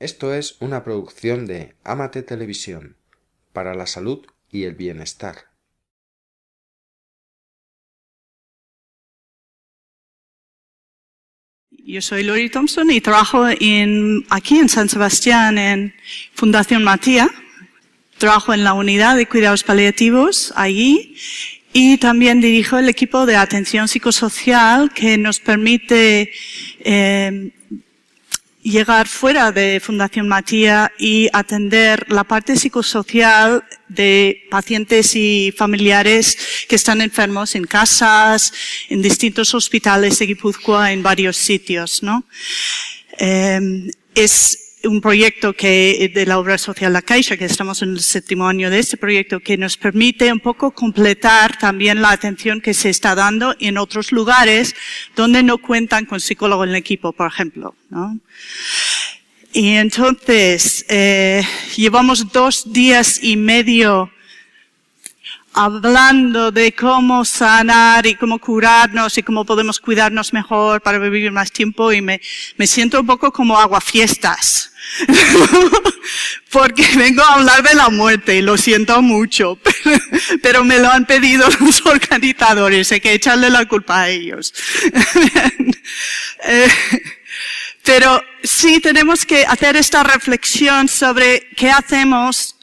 Esto es una producción de Amate Televisión, para la salud y el bienestar. Yo soy Lori Thompson y trabajo aquí en San Sebastián en Fundación Matia. Trabajo en la unidad de cuidados paliativos allí y también dirijo el equipo de atención psicosocial que nos permite llegar fuera de Fundación Matia y atender la parte psicosocial de pacientes y familiares que están enfermos en casas, en distintos hospitales de Guipúzcoa, en varios sitios, ¿no? Es un proyecto de la obra social La Caixa, que estamos en el 7º año de este proyecto, que nos permite un poco completar también la atención que se está dando en otros lugares donde no cuentan con psicólogo en el equipo, por ejemplo, ¿no? Y entonces, llevamos 2 días y medio hablando de cómo sanar y cómo curarnos y cómo podemos cuidarnos mejor para vivir más tiempo y me siento un poco como aguafiestas. Porque vengo a hablar de la muerte y lo siento mucho, pero me lo han pedido los organizadores, hay que echarle la culpa a ellos. Pero sí tenemos que hacer esta reflexión sobre qué hacemos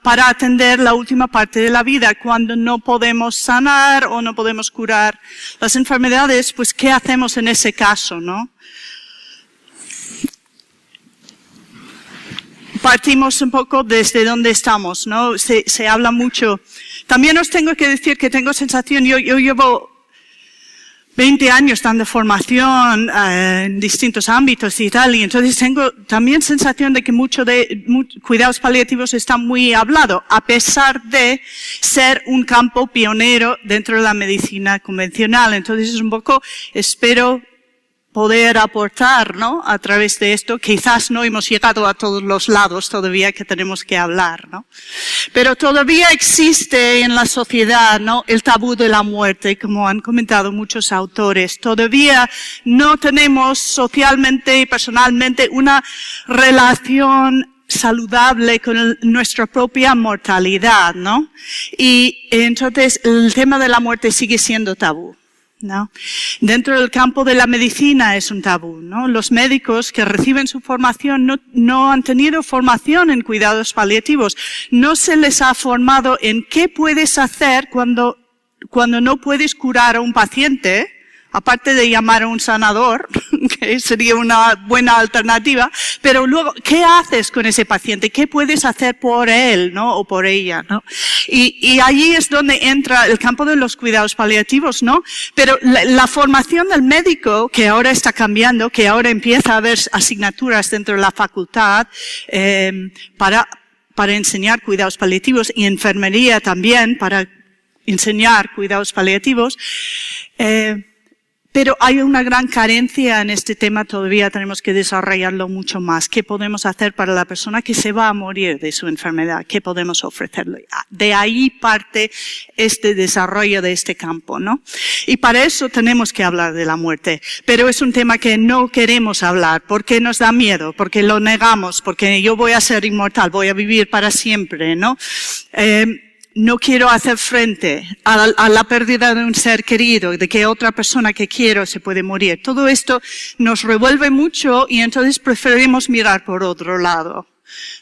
para atender la última parte de la vida, cuando no podemos sanar o no podemos curar las enfermedades, pues qué hacemos en ese caso, ¿no? Partimos un poco desde donde estamos, ¿no? Se habla mucho. También os tengo que decir que tengo sensación, yo llevo 20 años dando formación en distintos ámbitos y tal, y entonces tengo también sensación de que mucho de cuidados paliativos está muy hablado, a pesar de ser un campo pionero dentro de la medicina convencional. Entonces es un poco, espero poder aportar, ¿no? A través de esto, quizás no hemos llegado a todos los lados todavía que tenemos que hablar, ¿no? Pero todavía existe en la sociedad, ¿no? El tabú de la muerte, como han comentado muchos autores. Todavía no tenemos socialmente y personalmente una relación saludable con nuestra propia mortalidad, ¿no? Y entonces el tema de la muerte sigue siendo tabú, ¿no? Dentro del campo de la medicina es un tabú, ¿no? Los médicos que reciben su formación no han tenido formación en cuidados paliativos. No se les ha formado en qué puedes hacer cuando no puedes curar a un paciente, aparte de llamar a un sanador, que sería una buena alternativa, pero luego, ¿qué haces con ese paciente? ¿Qué puedes hacer por él, ¿no? O por ella, ¿no? Y allí es donde entra el campo de los cuidados paliativos, ¿no? Pero la formación del médico, que ahora está cambiando, que ahora empieza a haber asignaturas dentro de la facultad, para enseñar cuidados paliativos y enfermería también para enseñar cuidados paliativos, pero hay una gran carencia en este tema, todavía tenemos que desarrollarlo mucho más. ¿Qué podemos hacer para la persona que se va a morir de su enfermedad? ¿Qué podemos ofrecerle? De ahí parte este desarrollo de este campo, ¿no? Y para eso tenemos que hablar de la muerte. Pero es un tema que no queremos hablar porque nos da miedo, porque lo negamos, porque yo voy a ser inmortal, voy a vivir para siempre, ¿no? No quiero hacer frente a la pérdida de un ser querido, de que otra persona que quiero se puede morir. Todo esto nos revuelve mucho y entonces preferimos mirar por otro lado,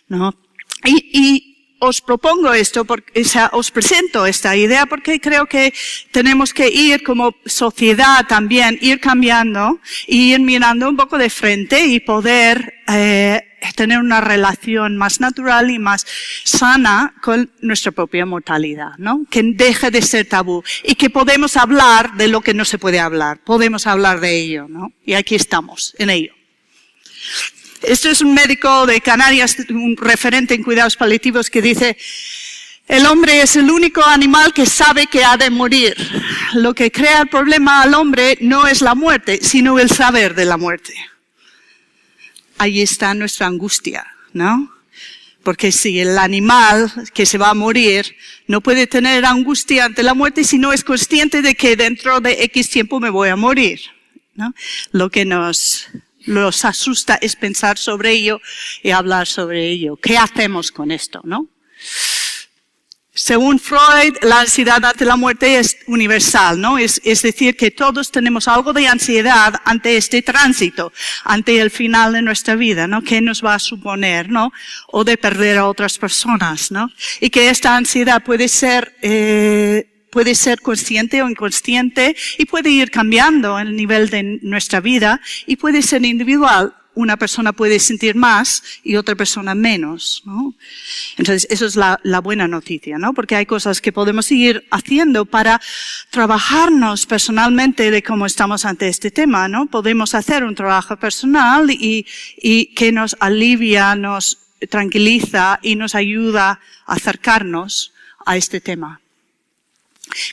¿no? Y os propongo esto, porque, o sea, os presento esta idea porque creo que tenemos que ir como sociedad también, ir cambiando y ir mirando un poco de frente y poder tener una relación más natural y más sana con nuestra propia mortalidad, ¿no? Que deje de ser tabú y que podemos hablar de lo que no se puede hablar. Podemos hablar de ello, ¿no? Y aquí estamos, en ello. Esto es un médico de Canarias, un referente en cuidados paliativos que dice: el hombre es el único animal que sabe que ha de morir. Lo que crea el problema al hombre no es la muerte, sino el saber de la muerte. Ahí está nuestra angustia, ¿no? Porque si el animal que se va a morir no puede tener angustia ante la muerte si no es consciente de que dentro de X tiempo me voy a morir, ¿no? Lo que nos los asusta es pensar sobre ello y hablar sobre ello. ¿Qué hacemos con esto, no? Según Freud, la ansiedad ante la muerte es universal, ¿no? Es decir, que todos tenemos algo de ansiedad ante este tránsito, ante el final de nuestra vida, ¿no? ¿Qué nos va a suponer, no? O de perder a otras personas, ¿no? Y que esta ansiedad puede ser consciente o inconsciente y puede ir cambiando el nivel de nuestra vida y puede ser individual. Una persona puede sentir más y otra persona menos, ¿no? Entonces, eso es la buena noticia, ¿no? Porque hay cosas que podemos seguir haciendo para trabajarnos personalmente de cómo estamos ante este tema, ¿no? Podemos hacer un trabajo personal y que nos alivia, nos tranquiliza y nos ayuda a acercarnos a este tema.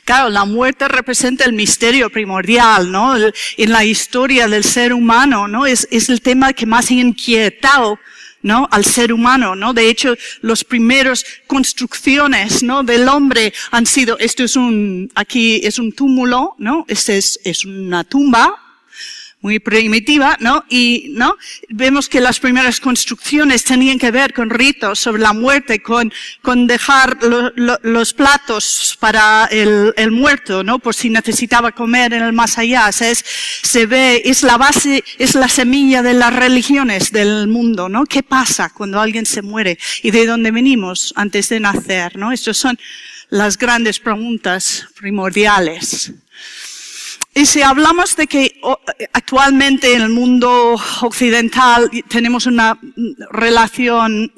Claro, la muerte representa el misterio primordial, ¿no? En la historia del ser humano, ¿no? Es el tema que más ha inquietado, ¿no? Al ser humano, ¿no? De hecho, las primeras construcciones, ¿no? Del hombre han sido, aquí es un túmulo, ¿no? Es una tumba muy primitiva, ¿no? Y, ¿no? Vemos que las primeras construcciones tenían que ver con ritos sobre la muerte, con dejar los platos para el muerto, ¿no? Por si necesitaba comer en el más allá. Se ve, es la base, es la semilla de las religiones del mundo, ¿no? ¿Qué pasa cuando alguien se muere? ¿Y de dónde venimos antes de nacer, no? Estas son las grandes preguntas primordiales. Y si hablamos de que actualmente en el mundo occidental tenemos una relación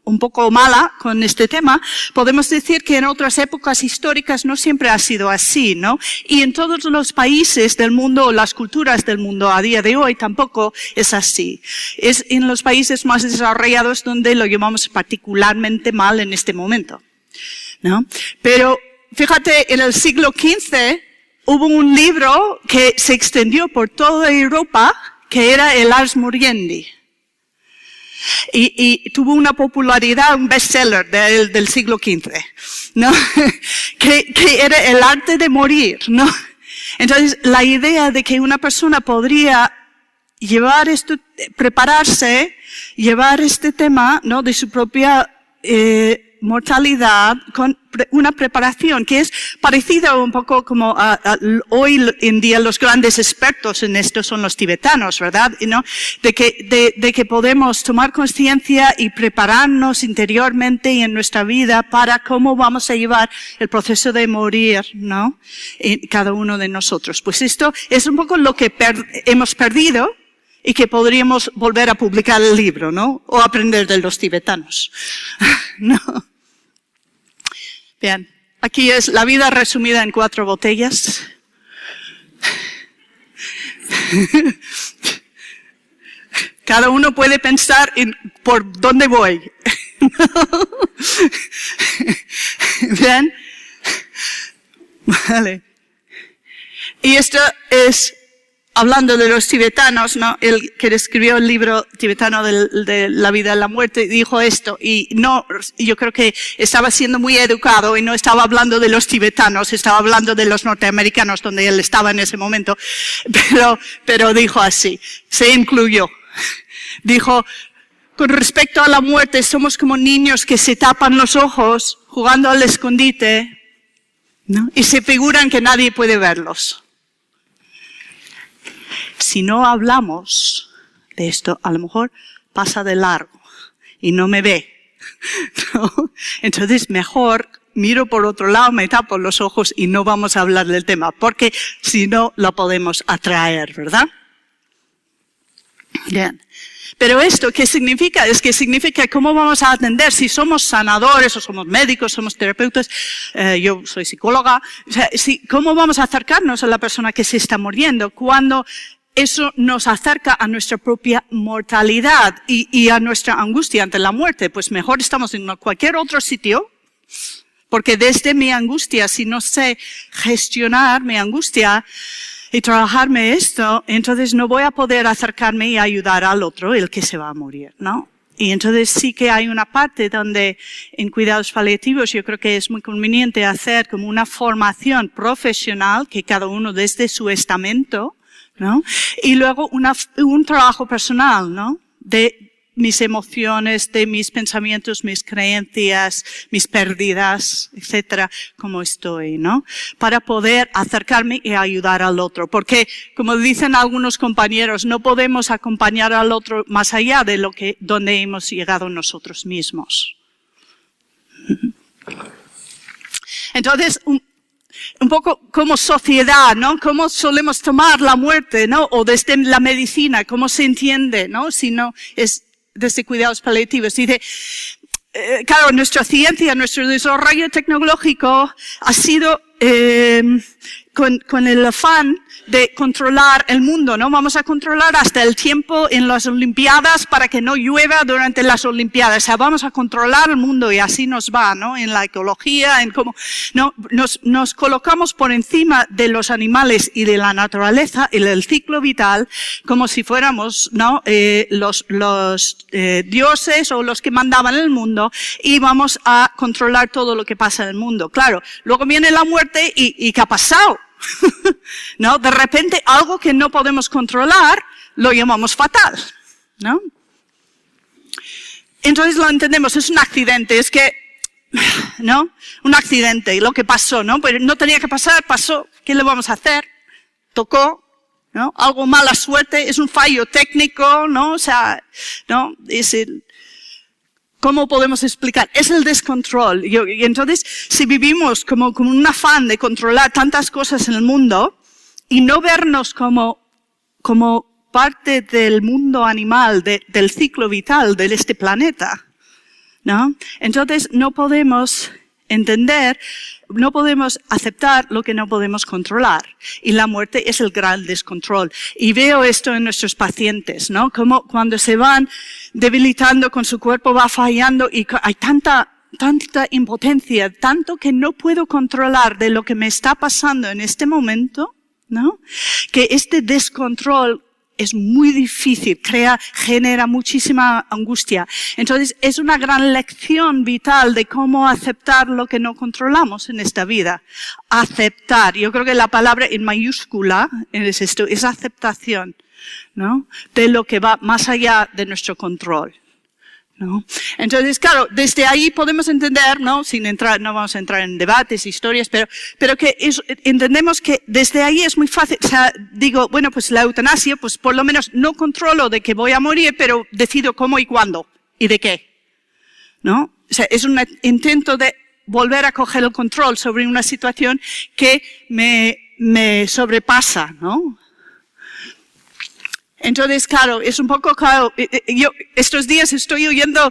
un poco mala con este tema, podemos decir que en otras épocas históricas no siempre ha sido así, ¿no? Y en todos los países del mundo, las culturas del mundo a día de hoy tampoco es así. Es en los países más desarrollados donde lo llevamos particularmente mal en este momento, ¿no? Pero fíjate, en el siglo XV, hubo un libro que se extendió por toda Europa, que era el Ars Moriendi. Y tuvo una popularidad, un bestseller del siglo XV, ¿no? que era el arte de morir, ¿no? Entonces, la idea de que una persona podría llevar esto, prepararse, llevar este tema, ¿no? De su propia, mortalidad con una preparación que es parecida un poco como hoy en día los grandes expertos en esto son los tibetanos, ¿verdad? ¿No? De que podemos tomar conciencia y prepararnos interiormente y en nuestra vida para cómo vamos a llevar el proceso de morir, ¿no? En cada uno de nosotros. Pues esto es un poco lo que hemos perdido y que podríamos volver a publicar el libro, ¿no? O aprender de los tibetanos, ¿no? Bien, aquí es la vida resumida en 4 botellas. Cada uno puede pensar en por dónde voy. Bien. Vale. Y esto es hablando de los tibetanos, ¿no? El que escribió el libro tibetano de la vida y la muerte dijo esto, y no, yo creo que estaba siendo muy educado y no estaba hablando de los tibetanos, estaba hablando de los norteamericanos donde él estaba en ese momento, pero dijo así, se incluyó. Dijo, con respecto a la muerte, somos como niños que se tapan los ojos jugando al escondite, ¿no? Y se figuran que nadie puede verlos. Si no hablamos de esto, a lo mejor pasa de largo y no me ve, ¿no? Entonces mejor miro por otro lado, me tapo los ojos y no vamos a hablar del tema, porque si no lo podemos atraer, ¿verdad? Bien. Pero esto, ¿qué significa? Es que significa cómo vamos a atender, si somos sanadores o somos médicos, somos terapeutas, yo soy psicóloga, o sea, ¿cómo vamos a acercarnos a la persona que se está muriendo cuando eso nos acerca a nuestra propia mortalidad y a nuestra angustia ante la muerte? Pues mejor estamos en cualquier otro sitio, porque desde mi angustia, si no sé gestionar mi angustia, y trabajarme esto, entonces no voy a poder acercarme y ayudar al otro, el que se va a morir, ¿no? Y entonces sí que hay una parte donde en cuidados paliativos yo creo que es muy conveniente hacer como una formación profesional que cada uno desde su estamento ¿no? Y luego un trabajo personal, ¿no? De mis emociones, de mis pensamientos, mis creencias, mis pérdidas, etcétera, cómo estoy, ¿no? Para poder acercarme y ayudar al otro. Porque, como dicen algunos compañeros, no podemos acompañar al otro más allá de donde hemos llegado nosotros mismos. Entonces, un poco como sociedad, ¿no? Cómo solemos tomar la muerte, ¿no? O desde la medicina, cómo se entiende, ¿no? Si no es desde cuidados paliativos. Dice, claro, nuestra ciencia, nuestro desarrollo tecnológico ha sido con el afán de controlar el mundo, ¿no? Vamos a controlar hasta el tiempo en las Olimpiadas para que no llueva durante las Olimpiadas. O sea, vamos a controlar el mundo y así nos va, ¿no? En la ecología, en cómo, ¿no? Nos colocamos por encima de los animales y de la naturaleza y del ciclo vital como si fuéramos, ¿no? Los dioses o los que mandaban el mundo y vamos a controlar todo lo que pasa en el mundo. Claro, luego viene la muerte y ¿qué ha pasado? ¿No? De repente algo que no podemos controlar lo llamamos fatal, ¿no? Entonces lo entendemos, es un accidente, es que, ¿no? Un accidente, lo que pasó, ¿no? Pues no tenía que pasar, pasó, ¿qué le vamos a hacer? Tocó, ¿no? Algo mala suerte, es un fallo técnico, ¿no? O sea, ¿no? ¿Cómo podemos explicar? Es el descontrol. Y entonces, si vivimos como un afán de controlar tantas cosas en el mundo y no vernos como parte del mundo animal, del ciclo vital de este planeta, ¿no? Entonces, no podemos entender, no podemos aceptar lo que no podemos controlar. Y la muerte es el gran descontrol. Y veo esto en nuestros pacientes, ¿no? Como cuando se van debilitando, con su cuerpo va fallando y hay tanta impotencia, tanto que no puedo controlar de lo que me está pasando en este momento, ¿no? Que este descontrol es muy difícil, genera muchísima angustia. Entonces, es una gran lección vital de cómo aceptar lo que no controlamos en esta vida. Aceptar. Yo creo que la palabra en mayúscula es esto, es aceptación, ¿no? De lo que va más allá de nuestro control, ¿no? Entonces, claro, desde ahí podemos entender, ¿no? No vamos a entrar en debates, historias, pero que entendemos que desde ahí es muy fácil. O sea, digo, bueno, pues la eutanasia, pues por lo menos no controlo de que voy a morir, pero decido cómo y cuándo y de qué, ¿no? O sea, es un intento de volver a coger el control sobre una situación que me sobrepasa, ¿no? Entonces, claro, es un poco claro. Yo estos días estoy oyendo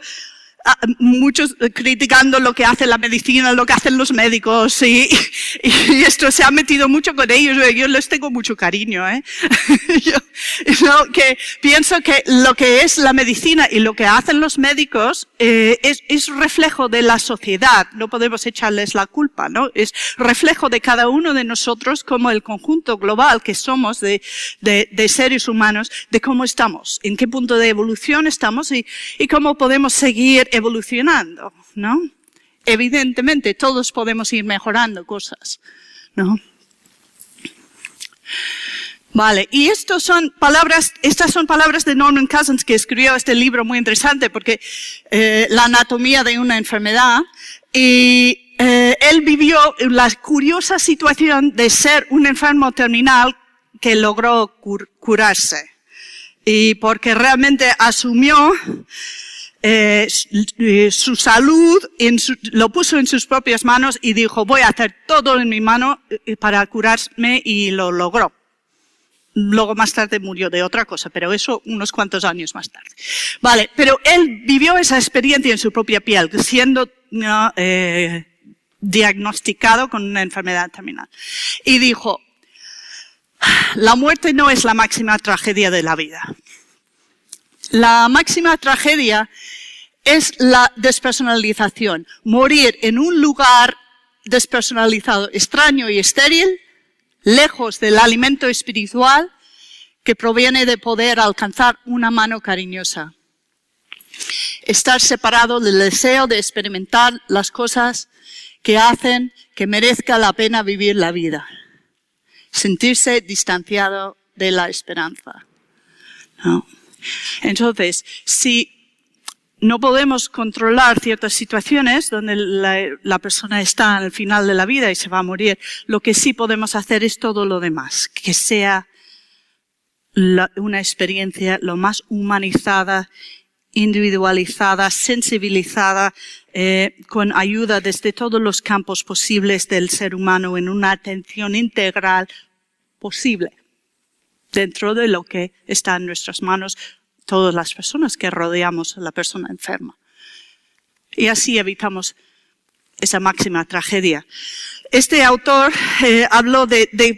a muchos criticando lo que hace la medicina, lo que hacen los médicos, y esto se ha metido mucho con ellos. Yo les tengo mucho cariño, ¿eh? Que pienso que lo que es la medicina y lo que hacen los médicos es reflejo de la sociedad. No podemos echarles la culpa, ¿no? Es reflejo de cada uno de nosotros como el conjunto global que somos de seres humanos, de cómo estamos, en qué punto de evolución estamos y cómo podemos seguir evolucionando, ¿no? Evidentemente, todos podemos ir mejorando cosas, ¿no? Vale, y estas son palabras de Norman Cousins, que escribió este libro muy interesante, porque la anatomía de una enfermedad, y él vivió la curiosa situación de ser un enfermo terminal que logró curarse, y porque realmente asumió su salud, lo puso en sus propias manos y dijo, voy a hacer todo en mi mano para curarme, y lo logró. Luego más tarde murió de otra cosa, pero eso unos cuantos años más tarde. Vale, pero él vivió esa experiencia en su propia piel, siendo diagnosticado con una enfermedad terminal. Y dijo, la muerte no es la máxima tragedia de la vida. La máxima tragedia es la despersonalización. Morir en un lugar despersonalizado, extraño y estéril, lejos del alimento espiritual que proviene de poder alcanzar una mano cariñosa. Estar separado del deseo de experimentar las cosas que hacen que merezca la pena vivir la vida. Sentirse distanciado de la esperanza, ¿no? Entonces, si no podemos controlar ciertas situaciones donde la persona está al final de la vida y se va a morir, lo que sí podemos hacer es todo lo demás, que sea una experiencia lo más humanizada, individualizada, sensibilizada, con ayuda desde todos los campos posibles del ser humano en una atención integral posible, dentro de lo que está en nuestras manos, todas las personas que rodeamos a la persona enferma. Y así evitamos esa máxima tragedia. Este autor habló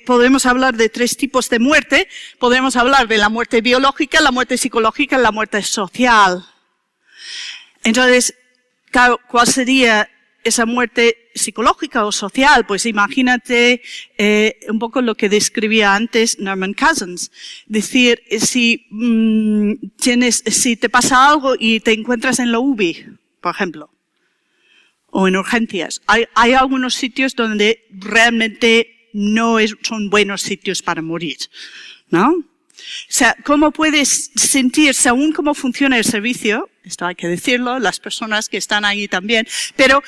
podemos hablar de 3 tipos de muerte. Podemos hablar de la muerte biológica, la muerte psicológica y la muerte social. Entonces, ¿cuál sería esa muerte psicológica o social? Pues imagínate un poco lo que describía antes Norman Cousins. Decir, si te pasa algo y te encuentras en la UBI, por ejemplo, o en urgencias, hay algunos sitios donde realmente son buenos sitios para morir, ¿no? O sea, ¿cómo puedes sentir, según cómo funciona el servicio? Esto hay que decirlo, las personas que están ahí también, pero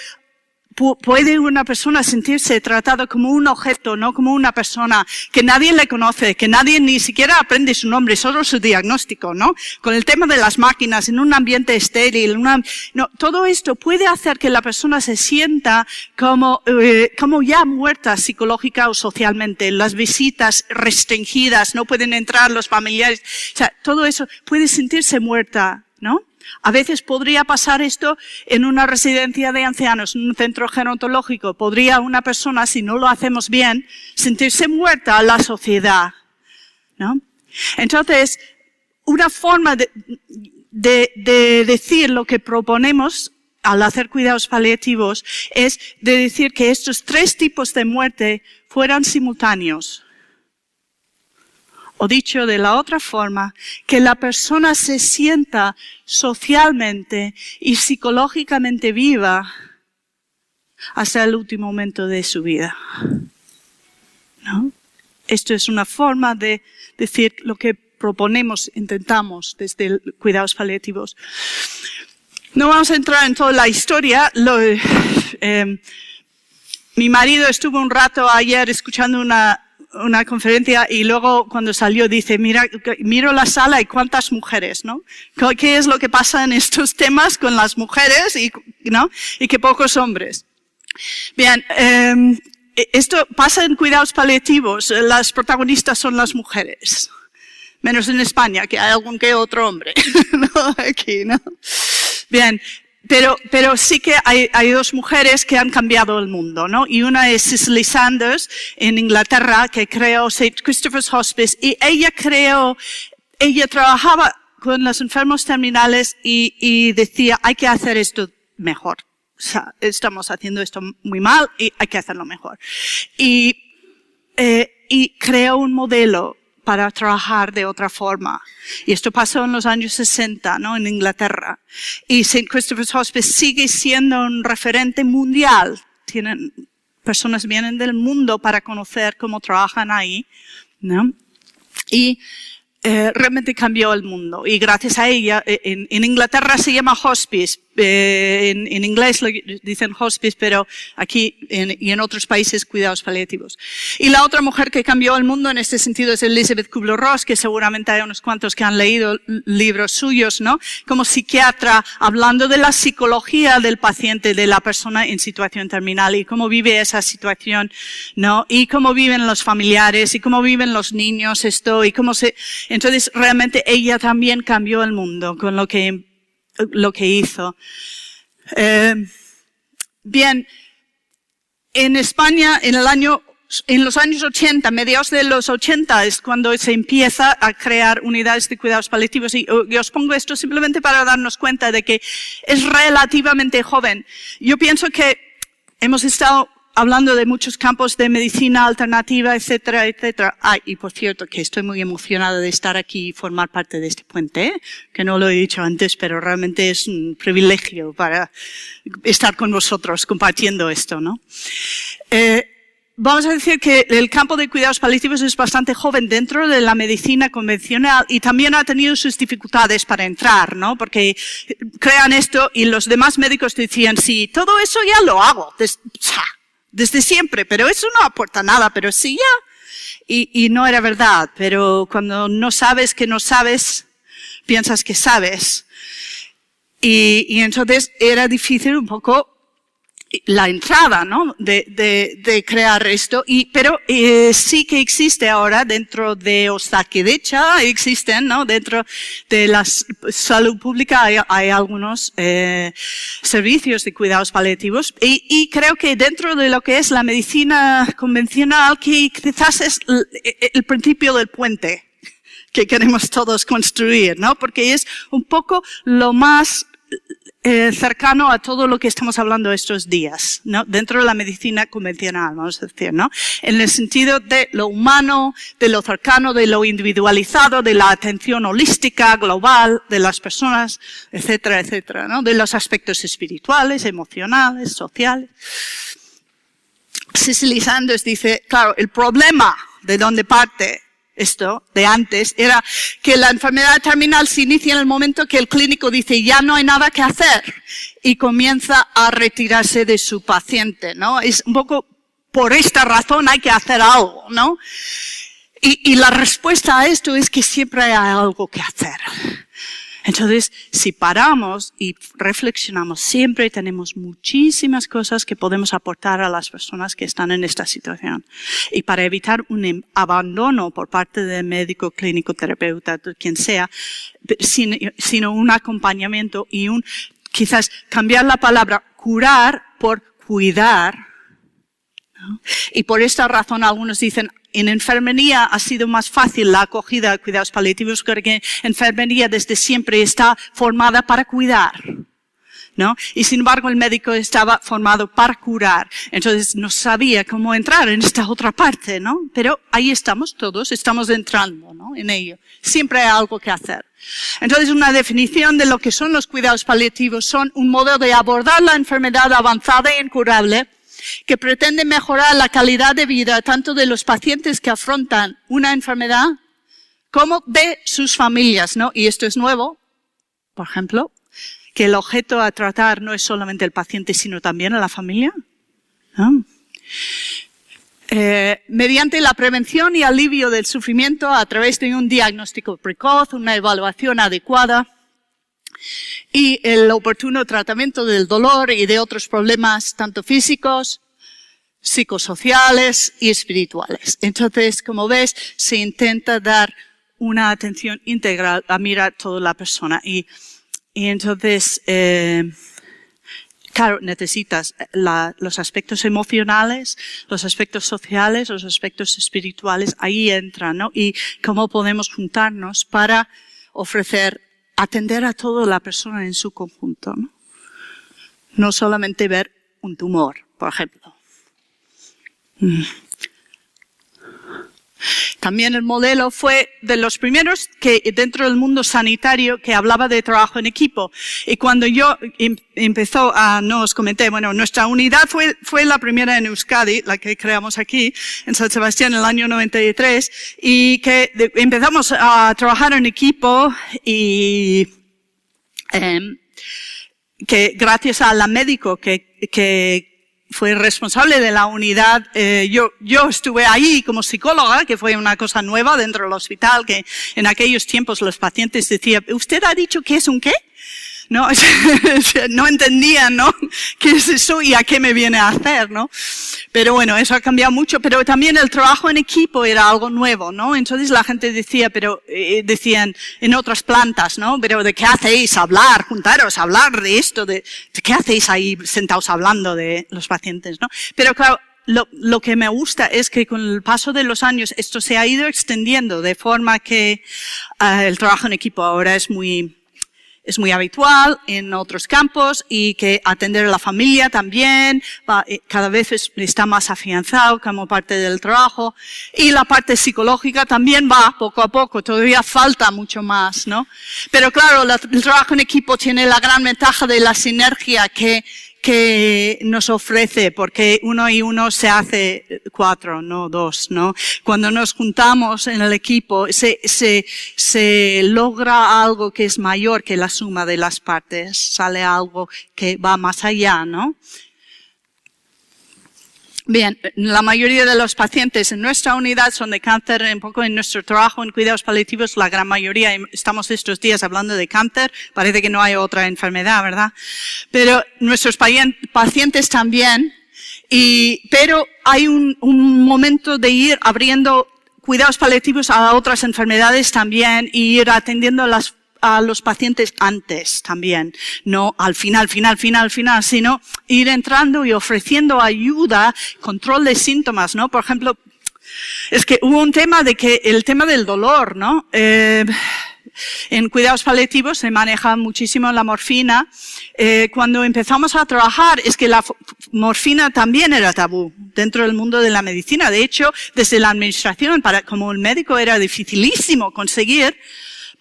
¿puede una persona sentirse tratada como un objeto, no como una persona que nadie le conoce, que nadie ni siquiera aprende su nombre, solo su diagnóstico, ¿no? Con el tema de las máquinas, en un ambiente estéril, todo esto puede hacer que la persona se sienta como ya muerta psicológica o socialmente. Las visitas restringidas, no pueden entrar los familiares. O sea, todo eso puede sentirse muerta, ¿no? A veces podría pasar esto en una residencia de ancianos, en un centro gerontológico. Podría una persona, si no lo hacemos bien, sentirse muerta a la sociedad, ¿no? Entonces, una forma de decir lo que proponemos al hacer cuidados paliativos es de decir que estos 3 tipos de muerte fueran simultáneos. O dicho de la otra forma, que la persona se sienta socialmente y psicológicamente viva hasta el último momento de su vida, ¿no? Esto es una forma de decir lo que proponemos, intentamos desde cuidados paliativos. No vamos a entrar en toda la historia. Mi marido estuvo un rato ayer escuchando una conferencia y luego cuando salió dice, miro la sala y cuántas mujeres, ¿no? ¿Qué es lo que pasa en estos temas con las mujeres ¿no? Y que pocos hombres? Bien, esto pasa en cuidados paliativos, las protagonistas son las mujeres. Menos en España, que hay algún que otro hombre, ¿no? Aquí, ¿no? Bien. Pero sí que hay 2 mujeres que han cambiado el mundo, ¿no? Y una es Cicely Saunders en Inglaterra, que creó St. Christopher's Hospice, y ella trabajaba con los enfermos terminales y decía, hay que hacer esto mejor. O sea, estamos haciendo esto muy mal y hay que hacerlo mejor. Y creó un modelo para trabajar de otra forma. Y esto pasó en los años 60, ¿no? En Inglaterra. Y St. Christopher's Hospice sigue siendo un referente mundial. Personas vienen del mundo para conocer cómo trabajan ahí, ¿no? Y realmente cambió el mundo. Y gracias a ella, en Inglaterra se llama hospice. En inglés lo dicen hospice, pero aquí y en otros países cuidados paliativos. Y la otra mujer que cambió el mundo en este sentido es Elizabeth Kubler-Ross, que seguramente hay unos cuantos que han leído libros suyos, ¿no? Como psiquiatra, hablando de la psicología del paciente, de la persona en situación terminal y cómo vive esa situación, ¿no? Y cómo viven los familiares y cómo viven los niños entonces realmente ella también cambió el mundo con lo que hizo. Bien, en España, en los años 80, mediados de los 80, es cuando se empieza a crear unidades de cuidados paliativos. Y os pongo esto simplemente para darnos cuenta de que es relativamente joven. Yo pienso que hemos estado hablando de muchos campos de medicina alternativa, etcétera, etcétera. Y por cierto, que estoy muy emocionada de estar aquí y formar parte de este puente, que no lo he dicho antes, pero realmente es un privilegio para estar con vosotros compartiendo esto, ¿no? vamos a decir que el campo de cuidados paliativos es bastante joven dentro de la medicina convencional y también ha tenido sus dificultades para entrar, ¿no? Porque crean esto y los demás médicos decían, sí, todo eso ya lo hago desde siempre, pero eso no aporta nada, pero sí ya. Y no era verdad, pero cuando no sabes que no sabes, piensas que sabes. Y entonces era difícil un poco la entrada, ¿no? De crear esto. Pero sí que existe ahora dentro de Osakidetza, existen, ¿no? Dentro de la salud pública hay algunos servicios de cuidados paliativos. Y creo que dentro de lo que es la medicina convencional, que quizás es el principio del puente que queremos todos construir, ¿no? Porque es un poco lo más cercano a todo lo que estamos hablando estos días, ¿no? Dentro de la medicina convencional, vamos a decir, ¿no? En el sentido de lo humano, de lo cercano, de lo individualizado, de la atención holística, global, de las personas, etcétera, etcétera, ¿no? De los aspectos espirituales, emocionales, sociales. Cicely Sanders dice, claro, el problema de donde parte esto de antes era que la enfermedad terminal se inicia en el momento que el clínico dice ya no hay nada que hacer y comienza a retirarse de su paciente, ¿no? Es un poco por esta razón hay que hacer algo, ¿no? Y la respuesta a esto es que siempre hay algo que hacer. Entonces, si paramos y reflexionamos, siempre tenemos muchísimas cosas que podemos aportar a las personas que están en esta situación. Y para evitar un abandono por parte del médico, clínico, terapeuta, quien sea, sino un acompañamiento y quizás cambiar la palabra curar por cuidar, ¿no? Y por esta razón algunos dicen, en enfermería ha sido más fácil la acogida de cuidados paliativos porque enfermería desde siempre está formada para cuidar, ¿no? Y sin embargo el médico estaba formado para curar. Entonces no sabía cómo entrar en esta otra parte, ¿no? Pero ahí estamos todos, estamos entrando, ¿no? En ello. Siempre hay algo que hacer. Entonces una definición de lo que son los cuidados paliativos son un modo de abordar la enfermedad avanzada e incurable que pretende mejorar la calidad de vida tanto de los pacientes que afrontan una enfermedad como de sus familias, ¿no? Y esto es nuevo, por ejemplo, que el objeto a tratar no es solamente el paciente, sino también a la familia, ¿no? Mediante la prevención y alivio del sufrimiento a través de un diagnóstico precoz, una evaluación adecuada y el oportuno tratamiento del dolor y de otros problemas tanto físicos, psicosociales y espirituales. Entonces, como ves, se intenta dar una atención integral a mirar toda la persona y entonces, claro, necesitas los aspectos emocionales, los aspectos sociales, los aspectos espirituales, ahí entran, ¿no? Y cómo podemos juntarnos para atender a toda la persona en su conjunto, ¿no? No solamente ver un tumor, por ejemplo. También el modelo fue de los primeros que dentro del mundo sanitario que hablaba de trabajo en equipo. Y cuando yo no os comenté, bueno, nuestra unidad fue la primera en Euskadi, la que creamos aquí, en San Sebastián en el año 93, y que empezamos a trabajar en equipo y que gracias a la médico que fue responsable de la unidad, yo estuve ahí como psicóloga, que fue una cosa nueva dentro del hospital, que en aquellos tiempos los pacientes decían, ¿usted ha dicho que es un qué? No, no entendían, ¿no? ¿Qué es eso y a qué me viene a hacer, no? Pero bueno, eso ha cambiado mucho, pero también el trabajo en equipo era algo nuevo, ¿no? Entonces la gente decía, decían en otras plantas, ¿no? Pero ¿de qué hacéis? Hablar, juntaros, hablar de esto, ¿de qué hacéis ahí sentados hablando de los pacientes, no? Pero claro, lo que me gusta es que con el paso de los años esto se ha ido extendiendo de forma que el trabajo en equipo ahora es muy habitual en otros campos y que atender a la familia también cada vez está más afianzado como parte del trabajo y la parte psicológica también va poco a poco, todavía falta mucho más, ¿no? Pero claro, el trabajo en equipo tiene la gran ventaja de la sinergia que que nos ofrece, porque 1 y 1 se hace 4, no 2, ¿no? Cuando nos juntamos en el equipo, se logra algo que es mayor que la suma de las partes, sale algo que va más allá, ¿no? Bien, la mayoría de los pacientes en nuestra unidad son de cáncer, un poco en nuestro trabajo en cuidados paliativos, la gran mayoría, estamos estos días hablando de cáncer, parece que no hay otra enfermedad, ¿verdad? Pero nuestros pacientes también, pero hay un momento de ir abriendo cuidados paliativos a otras enfermedades también y ir atendiendo a los pacientes antes también, no al final, sino ir entrando y ofreciendo ayuda, control de síntomas, ¿no? Por ejemplo, es que hubo un tema el tema del dolor, ¿no? En cuidados paliativos se maneja muchísimo la morfina. Cuando empezamos a trabajar, es que la morfina también era tabú dentro del mundo de la medicina. De hecho, desde la administración, como el médico era dificilísimo conseguir,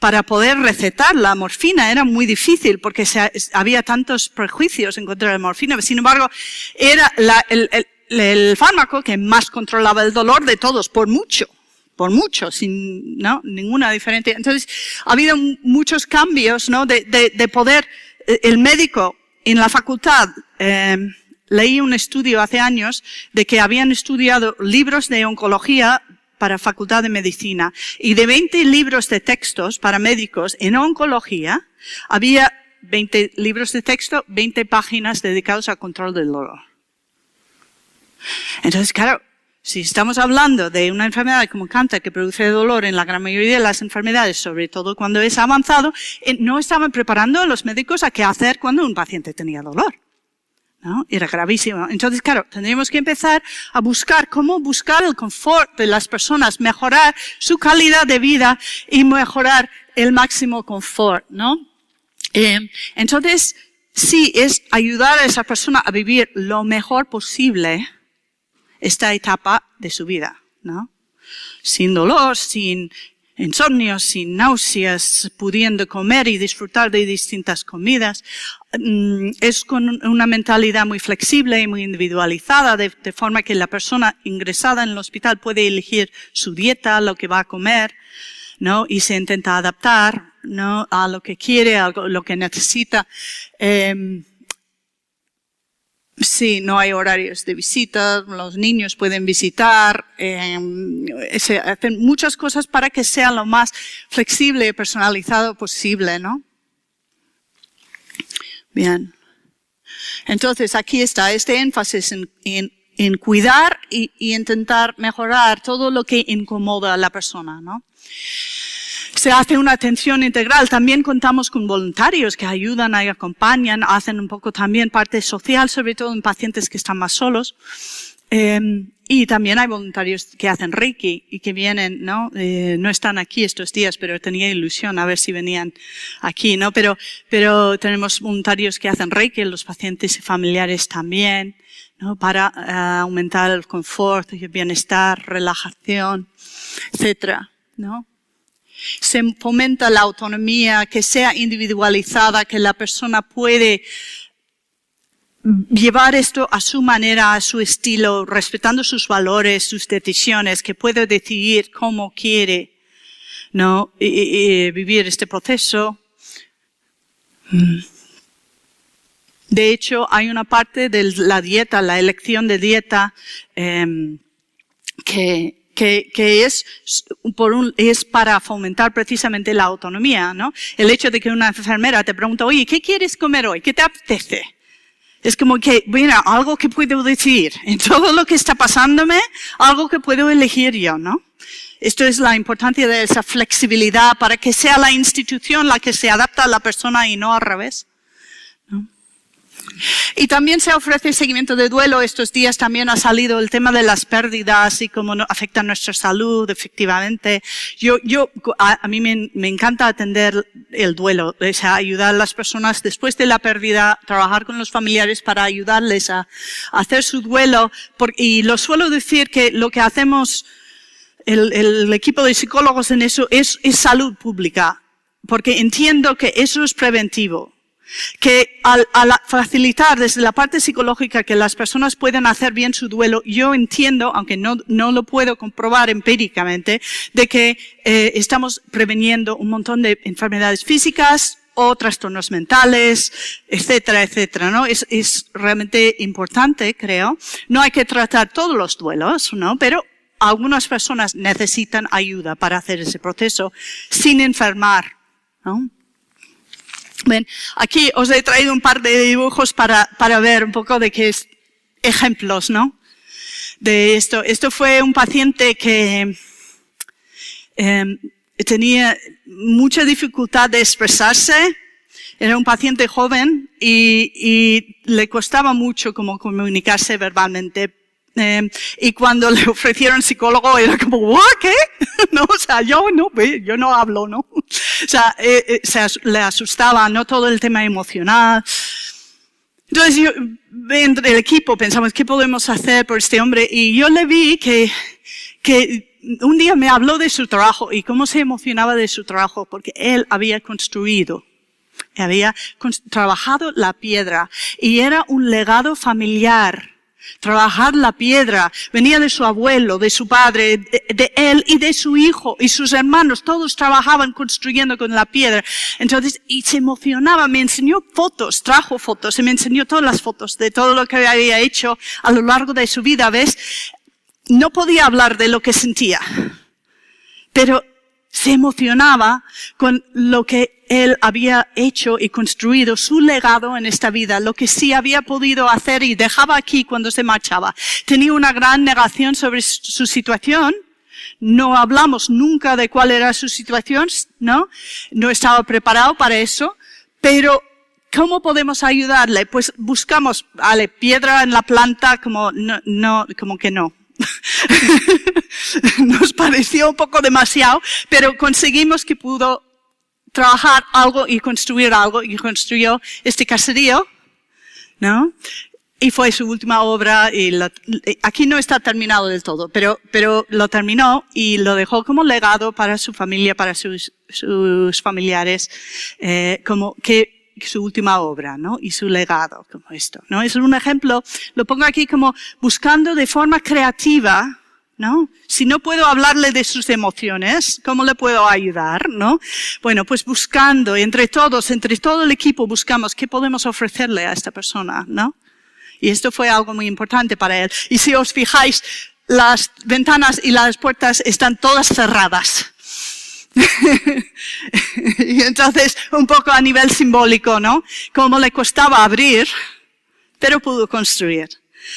para poder recetar la morfina era muy difícil porque había tantos prejuicios en contra de la morfina. Sin embargo, era el fármaco que más controlaba el dolor de todos, por mucho, sin ninguna diferencia. Entonces, ha habido muchos cambios, ¿no? De poder, el médico en la facultad, leí un estudio hace años de que habían estudiado libros de oncología para Facultad de Medicina. Y de 20 libros de textos para médicos en oncología, había 20 libros de texto, 20 páginas dedicados al control del dolor. Entonces, claro, si estamos hablando de una enfermedad como cáncer que produce dolor en la gran mayoría de las enfermedades, sobre todo cuando es avanzado, no estaban preparando a los médicos a qué hacer cuando un paciente tenía dolor, ¿no? Era gravísimo. Entonces, claro, tendríamos que empezar a buscar cómo buscar el confort de las personas, mejorar su calidad de vida y mejorar el máximo confort, ¿no? Entonces, sí, es ayudar a esa persona a vivir lo mejor posible esta etapa de su vida, ¿no? Sin dolor, sin insomnio, sin náuseas, pudiendo comer y disfrutar de distintas comidas. Es con una mentalidad muy flexible y muy individualizada, de forma que la persona ingresada en el hospital puede elegir su dieta, lo que va a comer, ¿no? Y se intenta adaptar, ¿no? A lo que quiere, a lo que necesita. Sí, no hay horarios de visita, los niños pueden visitar, se hacen muchas cosas para que sea lo más flexible y personalizado posible, ¿no? Bien. Entonces, aquí está este énfasis en cuidar y intentar mejorar todo lo que incomoda a la persona, ¿no? Se hace una atención integral. También contamos con voluntarios que ayudan y acompañan, hacen un poco también parte social, sobre todo en pacientes que están más solos. Y también hay voluntarios que hacen Reiki y que vienen, ¿no? No están aquí estos días, pero tenía ilusión a ver si venían aquí, ¿no? Pero tenemos voluntarios que hacen Reiki, los pacientes y familiares también, ¿no? Para aumentar el confort, el bienestar, relajación, etcétera, ¿no? Se fomenta la autonomía, que sea individualizada, que la persona puede llevar esto a su manera, a su estilo, respetando sus valores, sus decisiones, que puede decidir cómo quiere, ¿no? y vivir este proceso. De hecho, hay una parte de la dieta, la elección de dieta, que es para fomentar precisamente la autonomía, ¿no? El hecho de que una enfermera te pregunta, oye, ¿qué quieres comer hoy? ¿Qué te apetece? Es como que, bueno, algo que puedo decidir. En todo lo que está pasándome, algo que puedo elegir yo, ¿no? Esto es la importancia de esa flexibilidad para que sea la institución la que se adapta a la persona y no al revés, ¿no? Y también se ofrece seguimiento de duelo. Estos días también ha salido el tema de las pérdidas y cómo afectan nuestra salud, efectivamente. A mí me encanta atender el duelo, o sea, ayudar a las personas después de la pérdida, trabajar con los familiares para ayudarles a hacer su duelo. Y lo suelo decir que lo que hacemos, el equipo de psicólogos en eso es salud pública, porque entiendo que eso es preventivo. Que al facilitar desde la parte psicológica que las personas puedan hacer bien su duelo, yo entiendo, aunque no lo puedo comprobar empíricamente, de que estamos preveniendo un montón de enfermedades físicas o trastornos mentales, etcétera, etcétera, ¿no? Es realmente importante, creo. No hay que tratar todos los duelos, ¿no? Pero algunas personas necesitan ayuda para hacer ese proceso sin enfermar, ¿no? Bien, aquí os he traído un par de dibujos para ver un poco de qué es ejemplos, ¿no? De esto. Esto fue un paciente que tenía mucha dificultad de expresarse. Era un paciente joven y le costaba mucho como comunicarse verbalmente. Y cuando le ofrecieron psicólogo era como, ¿qué? No, o sea, yo no hablo, ¿no? O sea, le asustaba, ¿no? Todo el tema emocional. Entonces entre el equipo pensamos, ¿qué podemos hacer por este hombre? Y yo le vi que un día me habló de su trabajo y cómo se emocionaba de su trabajo, porque él había trabajado la piedra y era un legado familiar. Trabajar la piedra venía de su abuelo, de su padre, de él y de su hijo y sus hermanos. Todos trabajaban construyendo con la piedra. Entonces, y se emocionaba. Me enseñó fotos, trajo fotos y me enseñó todas las fotos de todo lo que había hecho a lo largo de su vida. ¿Ves? No podía hablar de lo que sentía, pero se emocionaba con lo que él había hecho y construido, su legado en esta vida, lo que sí había podido hacer y dejaba aquí cuando se marchaba. Tenía una gran negación sobre su situación. No hablamos nunca de cuál era su situación, ¿no? No estaba preparado para eso, pero ¿cómo podemos ayudarle? Pues buscamos, piedra en la planta, como que no. Nos pareció un poco demasiado, pero conseguimos que pudo trabajar algo y construir algo y construyó este caserío, ¿no? Y fue su última obra y aquí no está terminado del todo, pero lo terminó y lo dejó como legado para su familia, para sus familiares, como que su última obra, ¿no? Y su legado, como esto, ¿no? Es un ejemplo, lo pongo aquí como buscando de forma creativa, ¿no? Si no puedo hablarle de sus emociones, ¿cómo le puedo ayudar, no? Bueno, pues buscando, entre todo el equipo buscamos qué podemos ofrecerle a esta persona, ¿no? Y esto fue algo muy importante para él. Y si os fijáis, las ventanas y las puertas están todas cerradas. Y entonces, un poco a nivel simbólico, ¿no? Como le costaba abrir, pero pudo construir.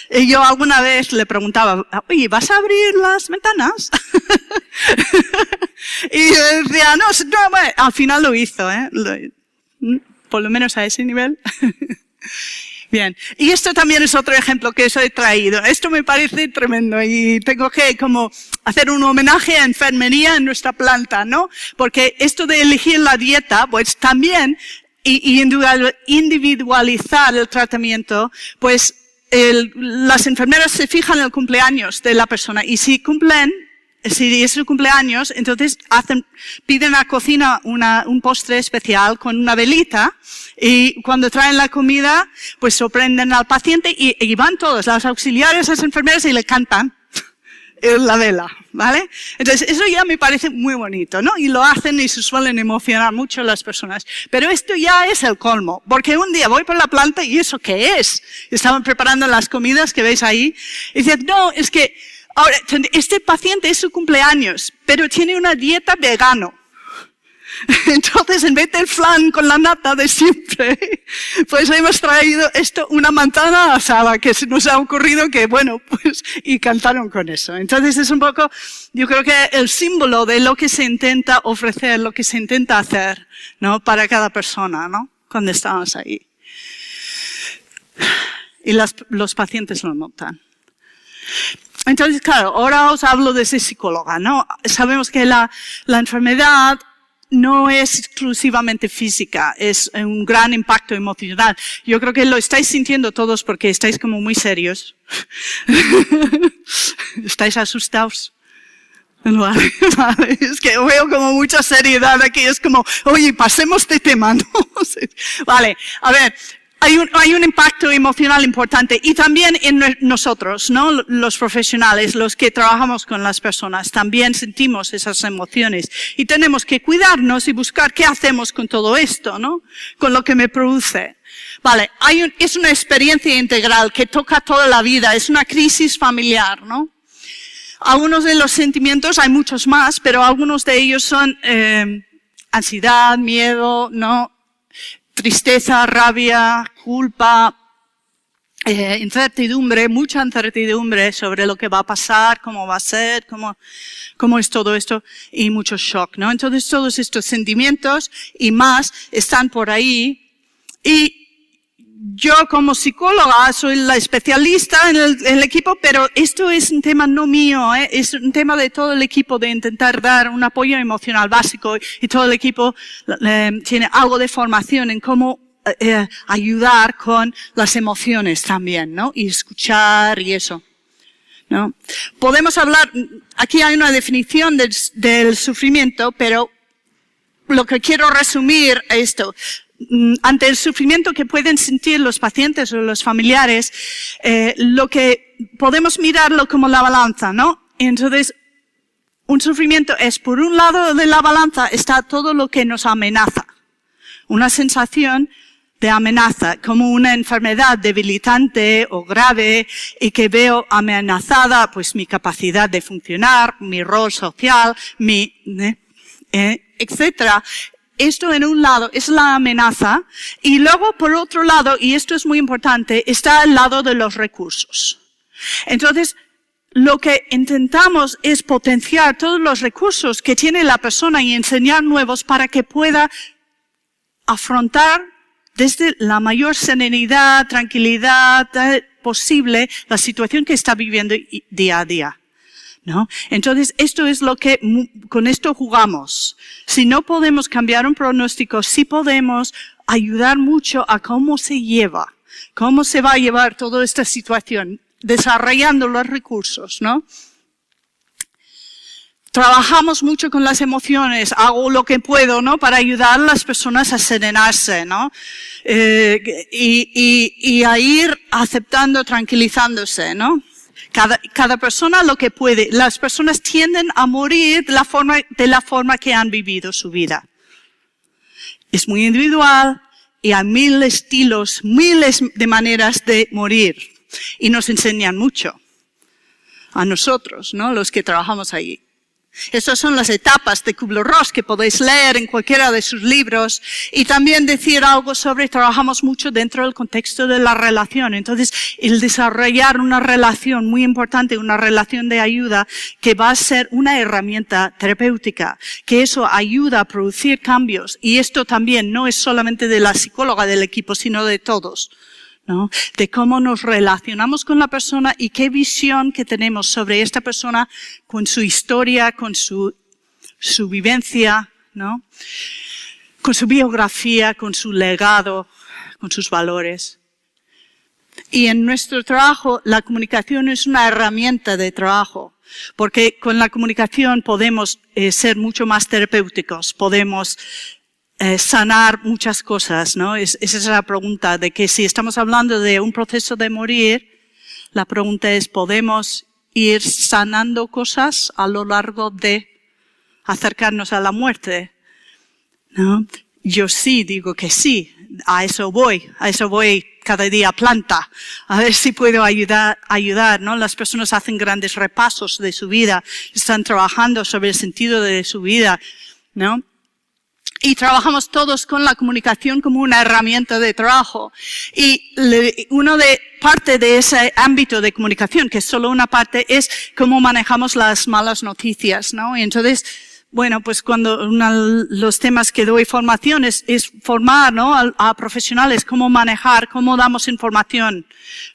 Y yo alguna vez le preguntaba, oye, ¿vas a abrir las ventanas? Y decía, no, bueno, al final lo hizo, por lo menos a ese nivel. Bien. Y esto también es otro ejemplo que os he traído. Esto me parece tremendo y tengo que como hacer un homenaje a enfermería en nuestra planta, ¿no? Porque esto de elegir la dieta, pues también, y individualizar el tratamiento, pues las enfermeras se fijan en el cumpleaños de la persona y si es su cumpleaños, entonces piden a la cocina un postre especial con una velita y cuando traen la comida, pues sorprenden al paciente y van todos, las auxiliares, las enfermeras y le cantan la vela, ¿vale? Entonces eso ya me parece muy bonito, ¿no? Y lo hacen y se suelen emocionar mucho las personas. Pero esto ya es el colmo, porque un día voy por la planta y ¿eso qué es? Estaban preparando las comidas que veis ahí y dicen, no, es que ahora, este paciente es su cumpleaños, pero tiene una dieta vegano. Entonces, en vez del flan con la nata de siempre, pues hemos traído una manzana asada que se nos ha ocurrido que, bueno, pues, y cantaron con eso. Entonces es un poco, yo creo que el símbolo de lo que se intenta ofrecer, lo que se intenta hacer, ¿no? Para cada persona, ¿no? Cuando estamos ahí. Y los pacientes lo notan. Entonces, claro, ahora os hablo desde psicóloga, ¿no? Sabemos que la enfermedad no es exclusivamente física, es un gran impacto emocional. Yo creo que lo estáis sintiendo todos porque estáis como muy serios. ¿Estáis asustados? Vale, vale. Es que veo como mucha seriedad aquí. Es como, oye, pasemos de tema, ¿no? Vale, a ver. Hay un impacto emocional importante y también en nosotros, ¿no? Los profesionales, los que trabajamos con las personas, también sentimos esas emociones y tenemos que cuidarnos y buscar qué hacemos con todo esto, ¿no? Con lo que me produce. Vale, es una experiencia integral que toca toda la vida, es una crisis familiar, ¿no? Algunos de los sentimientos, hay muchos más, pero algunos de ellos son ansiedad, miedo, ¿no? Tristeza, rabia, culpa, incertidumbre, mucha incertidumbre sobre lo que va a pasar, cómo va a ser, cómo es todo esto, y mucho shock, ¿no? Entonces todos estos sentimientos y más están por ahí, y yo como psicóloga soy la especialista en el equipo, pero esto es un tema no mío, es un tema de todo el equipo de intentar dar un apoyo emocional básico y todo el equipo tiene algo de formación en cómo ayudar con las emociones también, ¿no? Y escuchar y eso, ¿no? Podemos hablar, aquí hay una definición del sufrimiento, pero lo que quiero resumir es esto. Ante el sufrimiento que pueden sentir los pacientes o los familiares, lo que podemos mirarlo como la balanza, ¿no? Entonces, un sufrimiento es, por un lado de la balanza está todo lo que nos amenaza. Una sensación de amenaza, como una enfermedad debilitante o grave y que veo amenazada, pues mi capacidad de funcionar, mi rol social, etcétera. Esto en un lado es la amenaza y luego por otro lado, y esto es muy importante, está el lado de los recursos. Entonces, lo que intentamos es potenciar todos los recursos que tiene la persona y enseñar nuevos para que pueda afrontar desde la mayor serenidad, tranquilidad posible la situación que está viviendo día a día. ¿No? Entonces, esto es lo que, con esto jugamos. Si no podemos cambiar un pronóstico, sí podemos ayudar mucho a cómo se va a llevar toda esta situación, desarrollando los recursos, ¿no? Trabajamos mucho con las emociones, hago lo que puedo, ¿no? Para ayudar a las personas a serenarse, ¿no? Y a ir aceptando, tranquilizándose, ¿no? Cada persona lo que puede. Las personas tienden a morir de la forma que han vivido su vida. Es muy individual y hay mil estilos, miles de maneras de morir. Y nos enseñan mucho. A nosotros, ¿no? Los que trabajamos ahí. Esas son las etapas de Kübler-Ross que podéis leer en cualquiera de sus libros y también decir algo sobre, trabajamos mucho dentro del contexto de la relación. Entonces, el desarrollar una relación muy importante, una relación de ayuda que va a ser una herramienta terapéutica, que eso ayuda a producir cambios. Y esto también no es solamente de la psicóloga del equipo, sino de todos. ¿No? De cómo nos relacionamos con la persona y qué visión que tenemos sobre esta persona con su historia, con su vivencia, ¿no? Con su biografía, con su legado, con sus valores. Y en nuestro trabajo, la comunicación es una herramienta de trabajo, porque con la comunicación podemos ser mucho más terapéuticos, podemos sanar muchas cosas, ¿no? Esa es la pregunta de que si estamos hablando de un proceso de morir, la pregunta es, ¿podemos ir sanando cosas a lo largo de acercarnos a la muerte? ¿No? Yo sí digo que sí, a eso voy cada día a planta, a ver si puedo ayudar, ¿no? Las personas hacen grandes repasos de su vida, están trabajando sobre el sentido de su vida, ¿no? Y trabajamos todos con la comunicación como una herramienta de trabajo. Y parte de ese ámbito de comunicación, que es solo una parte, es cómo manejamos las malas noticias, ¿no? Y entonces, bueno, pues cuando los temas que doy formación es formar, ¿no? A profesionales, cómo manejar, cómo damos información,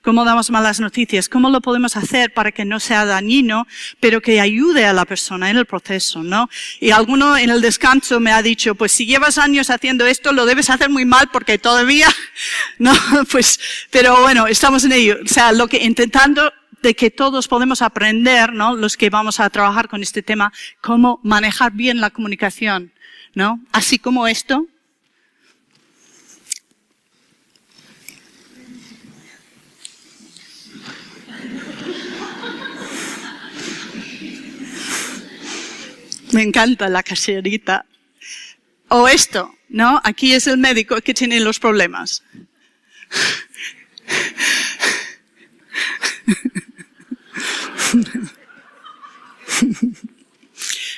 cómo damos malas noticias, cómo lo podemos hacer para que no sea dañino, pero que ayude a la persona en el proceso, ¿no? Y alguno en el descanso me ha dicho, pues si llevas años haciendo esto, lo debes hacer muy mal porque todavía, no, pues, pero bueno, estamos en ello. O sea, intentando de que todos podemos aprender, ¿no? Los que vamos a trabajar con este tema, cómo manejar bien la comunicación, ¿no? Así como esto. Me encanta la caserita. O esto, ¿no? Aquí es el médico que tiene los problemas.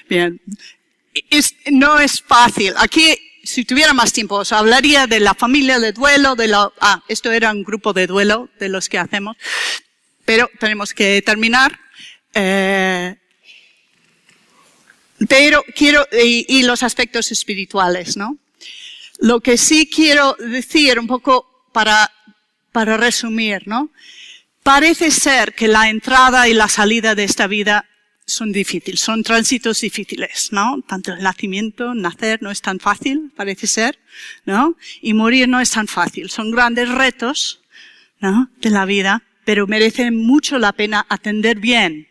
Bien. No es fácil. Aquí, si tuviera más tiempo, os hablaría de la familia de duelo, esto era un grupo de duelo de los que hacemos. Pero tenemos que terminar. Pero y los aspectos espirituales, ¿no? Lo que sí quiero decir un poco para resumir, ¿no? Parece ser que la entrada y la salida de esta vida son difíciles, son tránsitos difíciles, ¿no? Tanto el nacimiento, nacer no es tan fácil, parece ser, ¿no? Y morir no es tan fácil. Son grandes retos, ¿no? De la vida, pero merecen mucho la pena atender bien,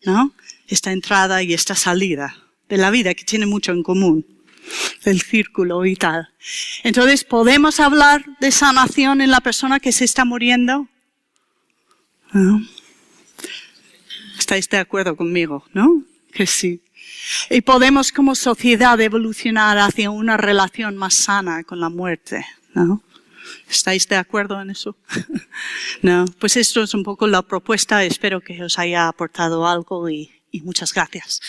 ¿no? Esta entrada y esta salida de la vida, que tiene mucho en común, del círculo y tal. Entonces, ¿podemos hablar de sanación en la persona que se está muriendo? ¿No? ¿Estáis de acuerdo conmigo, no? Que sí. Y podemos como sociedad evolucionar hacia una relación más sana con la muerte, ¿no? ¿Estáis de acuerdo en eso? No, pues esto es un poco la propuesta. Espero que os haya aportado algo y muchas gracias.